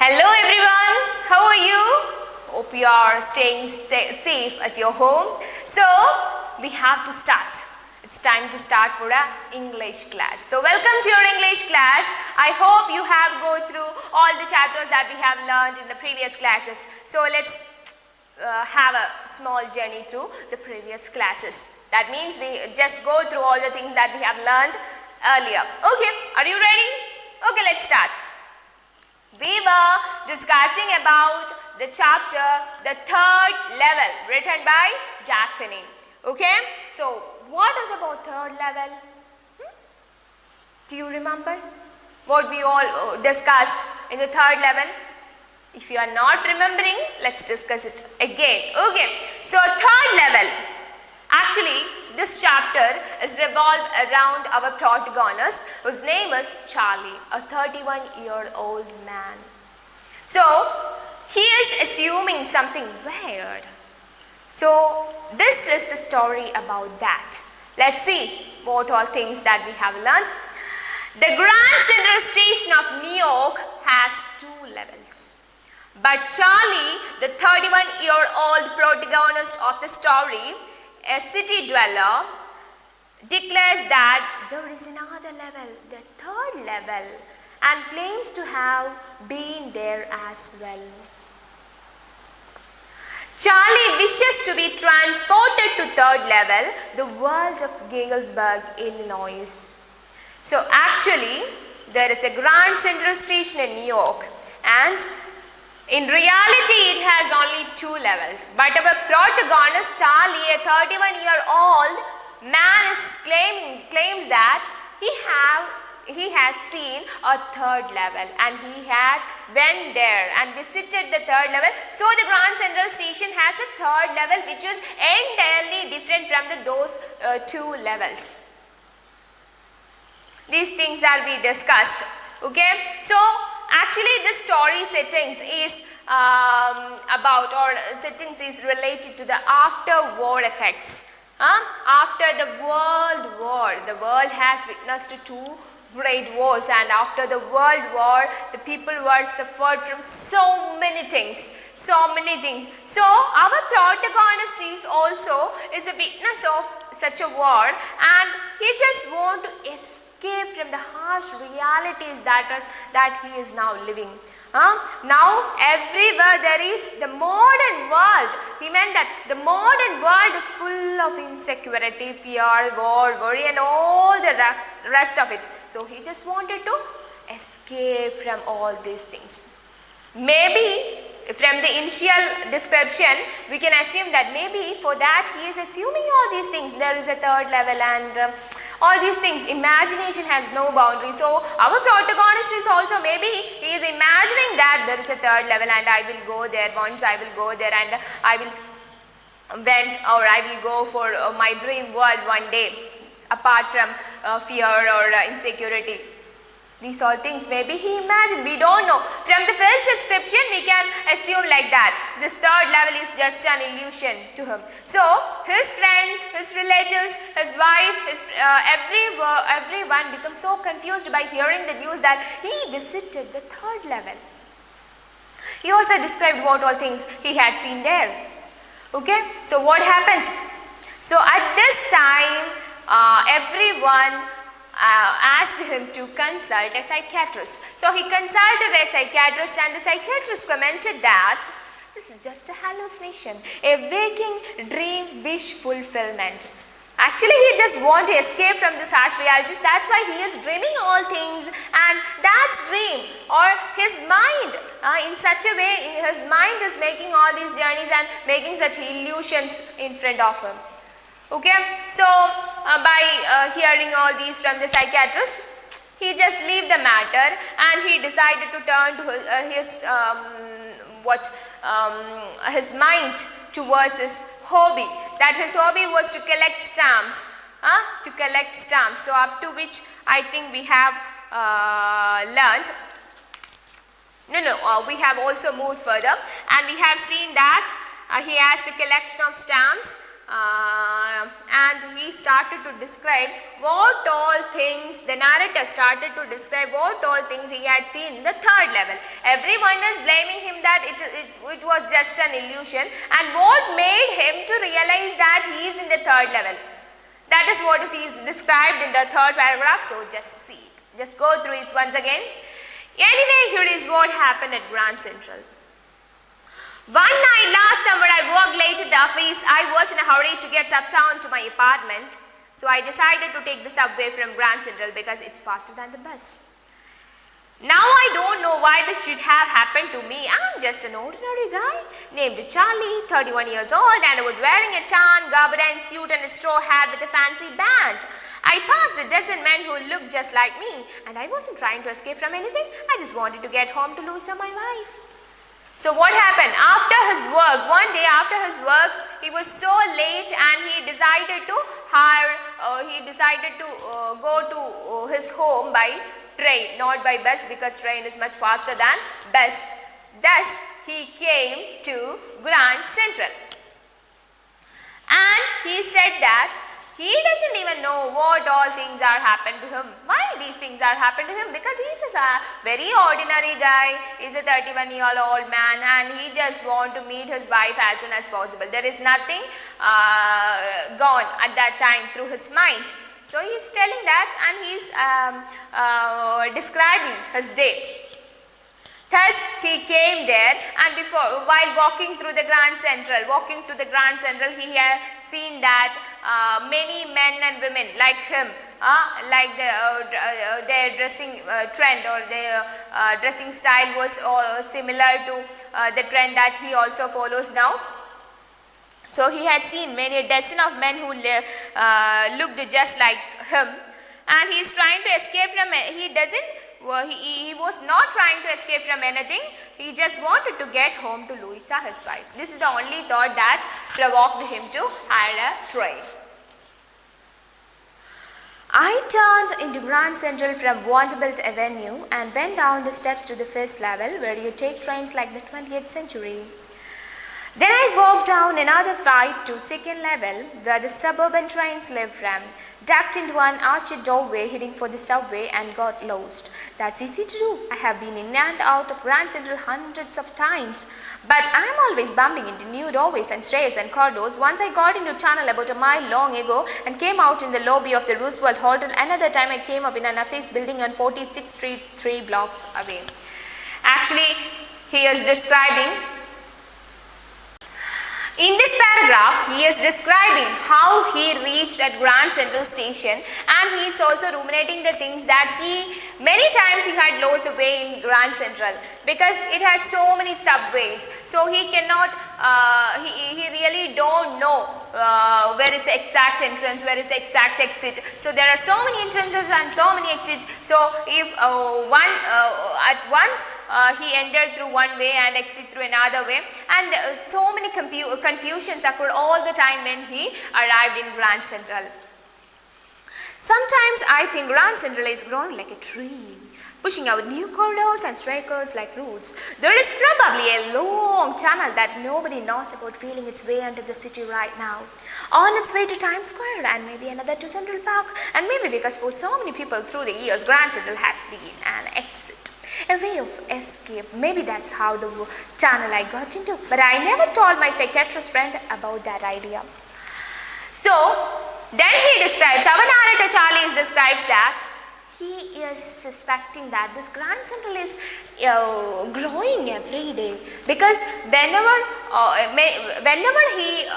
Hello everyone, how are you? Hope you are staying safe at your home. So, we have to start. It's time to start for our English class. So, welcome to your English class. I hope you have go through all the chapters that we have learned in the previous classes. So, let's have a small journey through the previous classes. That means we just go through all the things that we have learned earlier. Okay, are you ready? Okay, let's start. We were discussing about the chapter, the third level, written by Jack Finney. Okay, so what is about third level? Do you remember what we all discussed in the third level? If you are not remembering, let's discuss it again. Okay, so third level. Actually, this chapter is revolved around our protagonist, whose name is Charlie, a 31-year-old man. So, he is assuming something weird. So, this is the story about that. Let's see what all things that we have learned. The Grand Central Station of New York has 2 levels. But Charlie, the 31-year-old protagonist of the story, a city dweller, declares that there is another level, the third level, and claims to have been there as well. Charlie wishes to be transported to third level, the world of Galesburg, Illinois. So actually, there is a Grand Central Station in New York, and in reality, it has only 2 levels, but our protagonist Charlie, a 31-year-old man, claims that he has seen a third level, and he had went there and visited the third level. So the Grand Central Station has a third level, which is entirely different from those 2 levels. These things are be discussed. Okay, so actually, the story settings is related to the after-war effects. After the World War, the world has witnessed 2 great wars, and after the World War, the people were suffered from so many things. So, our protagonist is a witness of such a war, and he just want to escape from the harsh realities that he is now living. Now everywhere there is the modern world. He meant that the modern world is full of insecurity, fear, war, worry, and all the rest of it. So he just wanted to escape from all these things. Maybe from the initial description, we can assume that maybe for that he is assuming all these things. There is a third level, and all these things. Imagination has no boundary. So our protagonist is also, maybe he is imagining that there is a third level, and I will go there. Once I will go there, and I will go for my dream world one day, apart from fear or insecurity. These all things maybe he imagined, we don't know. From the first description, we can assume like that. This third level is just an illusion to him. So, his friends, his relatives, his wife, everyone becomes so confused by hearing the news that he visited the third level. He also described what all things he had seen there. Okay, so what happened? So, at this time, everyone asked him to consult a psychiatrist. So he consulted a psychiatrist, and the psychiatrist commented that this is just a hallucination, a waking dream wish fulfillment. Actually, he just wants to escape from this harsh realities. That's why he is dreaming all things, and that's dream, or his mind in such a way, his mind is making all these journeys and making such illusions in front of him. Okay, so by hearing all these from the psychiatrist, he just leave the matter, and he decided to turn to his mind towards his hobby. That his hobby was to collect stamps. So up to which I think we have learned. We have also moved further, and we have seen that he has the collection of stamps. and he started to describe what all things, the narrator started to describe what all things he had seen in the third level. Everyone is blaming him that it was just an illusion, and what made him to realize that he is in the third level. That is what is described in the third paragraph, so just see it. Just go through it once again. Anyway, here is what happened at Grand Central. One night last summer, I worked late at the office. I was in a hurry to get uptown to my apartment, so I decided to take the subway from Grand Central because it's faster than the bus. Now I don't know why this should have happened to me. I'm just an ordinary guy named Charlie, 31 years old, and I was wearing a tan, gabardine suit and a straw hat with a fancy band. I passed a dozen men who looked just like me, and I wasn't trying to escape from anything. I just wanted to get home to Louisa, my wife. So what happened? After his work, one day after his work, he was so late and he decided to go to his home by train, not by bus, because train is much faster than bus. Thus, he came to Grand Central. And he said that he doesn't even know what all things are happened to him. Why these things are happened to him? Because he's a very ordinary guy. He's a 31-year-old man and he just wants to meet his wife as soon as possible. There is nothing gone at that time through his mind. So he's telling that and he's describing his day. Thus he came there, and while walking to the Grand Central, he had seen that many men and women like him, like their dressing trend or their dressing style was similar to the trend that he also follows now. So he had seen a dozen of men who looked just like him, and he is trying to escape from it. He was not trying to escape from anything. He just wanted to get home to Louisa, his wife. This is the only thought that provoked him to hire a train. I turned into Grand Central from Vanderbilt Avenue and went down the steps to the first level where you take trains like the 20th century. Then I walked down another flight to second level where the suburban trains live from, ducked into an arched doorway heading for the subway and got lost. That's easy to do. I have been in and out of Grand Central hundreds of times, but I'm always bumping into new doorways and stairs and corridors. Once I got into a tunnel about a mile long ago and came out in the lobby of the Roosevelt Hotel. Another time I came up in an office building on 46th Street 3 blocks away. Actually, he is describing in this paragraph, he is describing how he reached at Grand Central Station, and he is also ruminating the things that many times he had lost the way in Grand Central because it has so many subways. So he cannot, he really don't know where is the exact entrance, where is the exact exit. So there are so many entrances and so many exits. So if at once he entered through one way and exit through another way, and so many confusions occurred all the time when he arrived in Grand Central. Sometimes I think Grand Central is growing like a tree, pushing out new corridors and strikers like roots. There is probably a long tunnel that nobody knows about feeling its way into the city right now, on its way to Times Square and maybe another to Central Park, and maybe because for so many people through the years, Grand Central has been an exit, a way of escape. Maybe that's how the tunnel I got into, but I never told my psychiatrist friend about that idea. So then he describes, our narrator Charlie describes that he is suspecting that this Grand Central is growing every day, because whenever he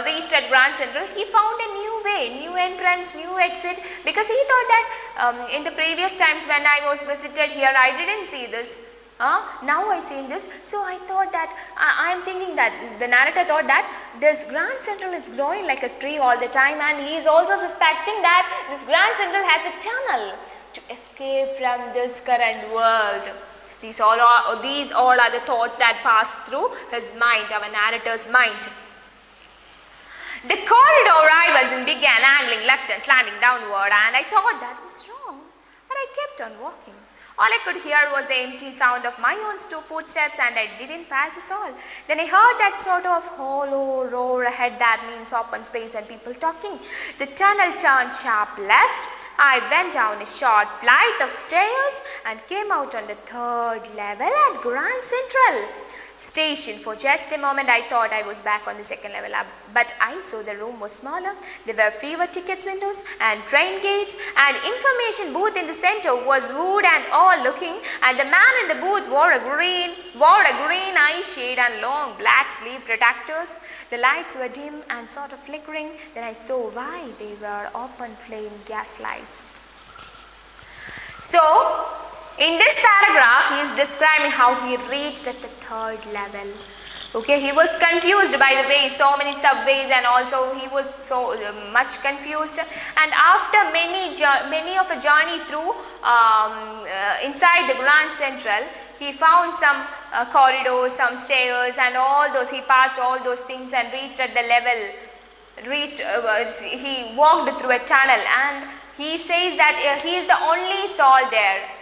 reached at Grand Central, he found a new way, new entrance, new exit, because he thought that in the previous times when I was visited here, I didn't see this. Now I seen this, so I thought that I am thinking that the narrator thought that this Grand Central is growing like a tree all the time, and he is also suspecting that this Grand Central has a tunnel to escape from this current world. These all are the thoughts that pass through his mind, our narrator's mind. The corridor I was in began angling left and slanting downward, and I thought that was wrong. But I kept on walking. All I could hear was the empty sound of my own footsteps, and I didn't pass us all. Then I heard that sort of hollow roar ahead, that means open space and people talking. The tunnel turned sharp left. I went down a short flight of stairs and came out on the third level at Grand Central Station. For just a moment I thought I was back on the second level up, but I saw the room was smaller. There were fewer tickets windows and train gates, and information booth in the center was wood and all looking, and the man in the booth wore a green eye shade and long black sleeve protectors. The lights were dim and sort of flickering. Then I saw why. They were open flame gas lights. So in this paragraph, he is describing how he reached at the third level. Okay, he was confused, by the way, so many subways, and also he was so much confused. And after many of a journey through inside the Grand Central, he found some corridors, some stairs, and all those. He passed all those things and reached at the level. He walked through a tunnel, and he says that he is the only soul there.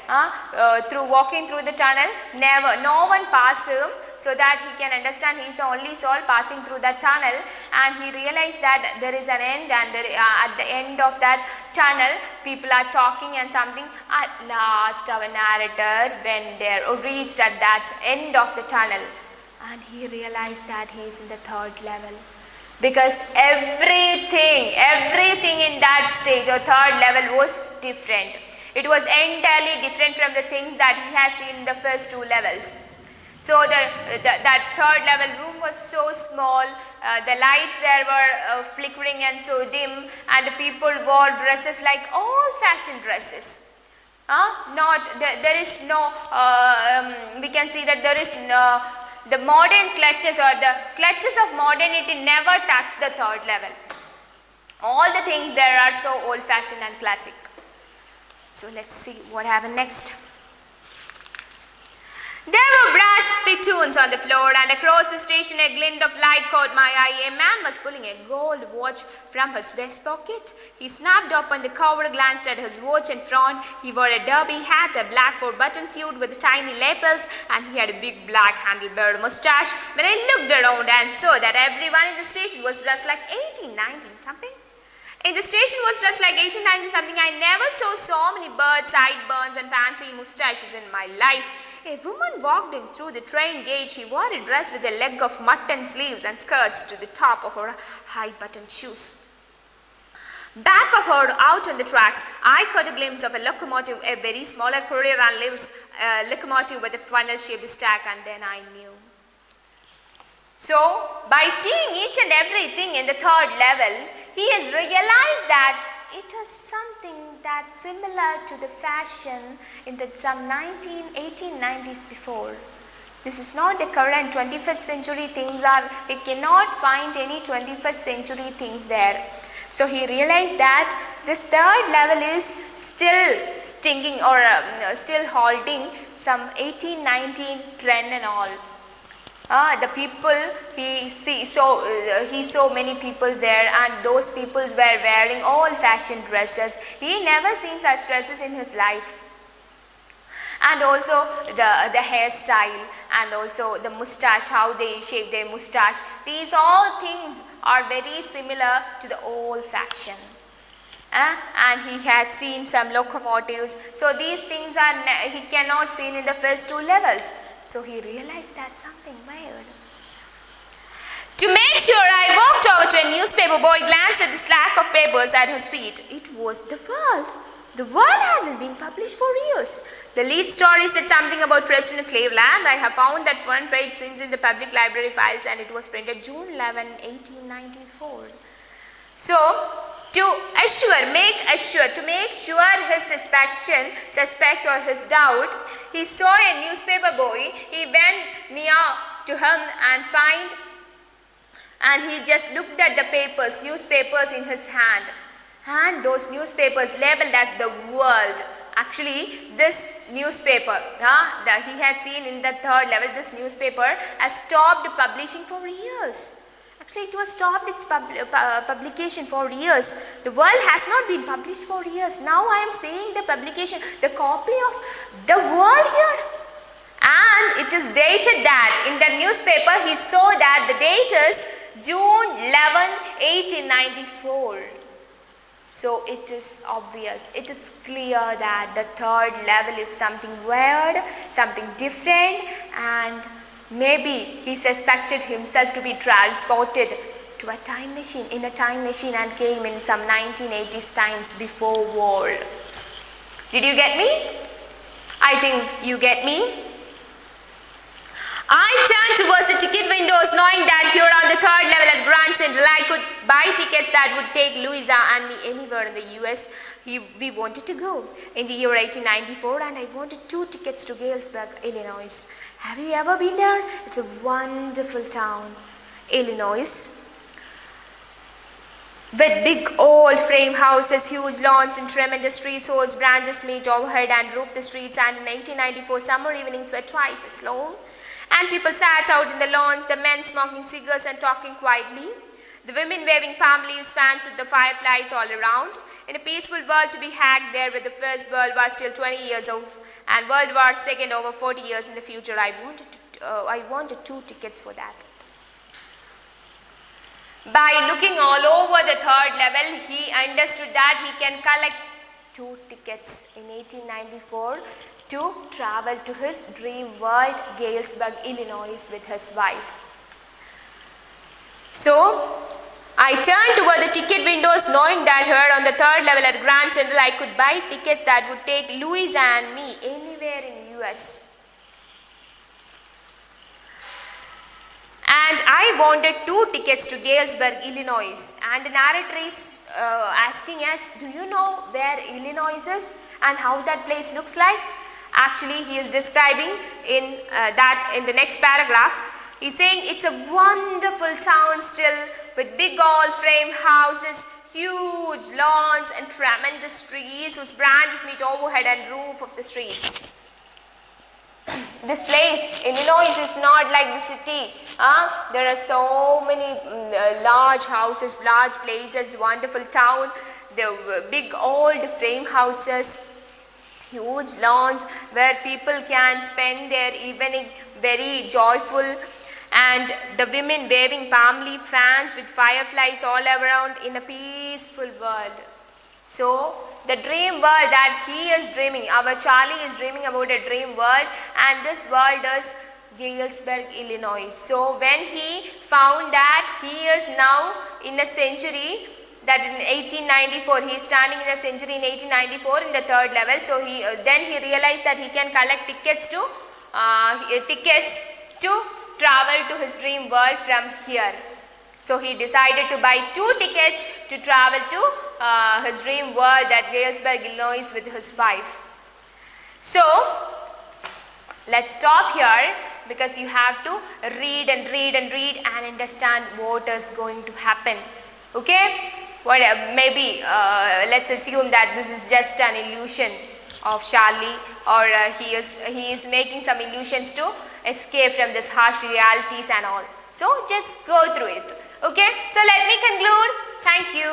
Through walking through the tunnel, no one passed him, so that he can understand he is the only soul passing through that tunnel. And he realized that there is an end, and at the end of that tunnel people are talking and something. At last our narrator went there, or reached at that end of the tunnel, and he realized that he is in the third level, because everything in that stage or third level was different. It was entirely different from the things that he has seen in the first two levels. So that third level room was so small, the lights there were flickering and so dim, and the people wore dresses like old-fashioned dresses. There is no, we can see that there is no, the modern clutches or the clutches of modernity never touch the third level. All the things there are so old-fashioned and classic. So let's see what happened next. There were brass spittoons on the floor, and across the station a glint of light caught my eye. A man was pulling a gold watch from his vest pocket. He snapped open the cover, glanced at his watch and frowned. He wore a derby hat, a black four-button suit with tiny lapels, and he had a big black handlebar mustache. When I looked around and saw that everyone in the station was dressed like 18, 19 something. In the station was just like 18, 19 something. I never saw so many bird sideburns and fancy moustaches in my life. A woman walked in through the train gate. She wore a dress with a leg of mutton sleeves and skirts to the top of her high-buttoned shoes. Back of her, out on the tracks, I caught a glimpse of a locomotive, a very smaller courier and lives locomotive with a funnel-shaped stack, and then I knew. So, by seeing each and everything in the third level, he has realized that it is something that's similar to the fashion in the some 1890s before. This is not the current 21st century things are, he cannot find any 21st century things there. So he realized that this third level is still stinging or still holding some 1819 trend and all. The people he saw many people there, and those peoples were wearing old-fashioned dresses. He never seen such dresses in his life. And also the hairstyle, and also the mustache, how they shape their mustache. These all things are very similar to the old fashion. And he had seen some locomotives. So these things are he cannot see in the first two levels. So he realized that something weird. To make sure, I walked over to a newspaper boy, glanced at the stack of papers at his feet. It was The World. The World hasn't been published for years. The lead story said something about President Cleveland. I have found that front page since in the public library files, and it was printed June 11, 1894. So, to make sure his suspect or his doubt, he saw a newspaper boy. He went near to him and he just looked at the newspapers in his hand. And those newspapers labeled as The World. Actually, this newspaper that he had seen in the third level, this newspaper has stopped publishing for years. Actually, it was stopped its publication for years. The world has not been published for years. Now I am seeing the publication, the copy of the world here. And it is dated that in the newspaper he saw that the date is June 11, 1894. So it is obvious, it is clear that the third level is something weird, something different, and maybe he suspected himself to be transported to a time machine, in a time machine, and came in some 1980s times before war. Did you get me? I think you get me. I turned towards the ticket windows, knowing that here on the third level at Grand Central I could buy tickets that would take Louisa and me anywhere in the US we wanted to go in the year 1894, and I wanted 2 tickets to Galesburg, Illinois. Have you ever been there? It's a wonderful town, Illinois, with big old frame houses, huge lawns and tremendous trees whose branches meet overhead and roof the streets, and in 1894 summer evenings were twice as long. And people sat out in the lawns, the men smoking cigars and talking quietly, the women waving palm leaves fans with the fireflies all around. In a peaceful world to be hacked there, where the First World War still 20 years off and World War II over 40 years in the future, I wanted 2 tickets for that. By looking all over the third level, he understood that he can collect 2 tickets in 1894 to travel to his dream world, Galesburg, Illinois, with his wife. So, I turned toward the ticket windows, knowing that here on the third level at Grand Central I could buy tickets that would take Louisa and me anywhere in the US. And I wanted 2 tickets to Galesburg, Illinois. And the narrator is asking us, do you know where Illinois is and how that place looks like? Actually, he is describing in the next paragraph. He's saying it's a wonderful town still, with big old frame houses, huge lawns and tremendous trees whose branches meet overhead and roof of the street. This place, Illinois, is not like the city. There are so many large houses, large places, wonderful town, the big old frame houses, huge lawns where people can spend their evening very joyful, and the women waving palm leaf fans with fireflies all around in a peaceful world. So, the dream world that he is dreaming, our Charlie is dreaming about a dream world, and this world is Galesburg, Illinois. So, when he found that he is now in a century, that in 1894, he is standing in a century in 1894 in the third level. So, then he realized that he can collect tickets to travel to his dream world from here. So, he decided to buy 2 tickets to travel to his dream world at Galesburg, Illinois, with his wife. So, let's stop here, because you have to read and read and read and understand what is going to happen. Okay? Maybe let's assume that this is just an illusion of Charlie, or he is making some illusions to escape from this harsh realities and all. So just go through it. Okay, so let me conclude. Thank you.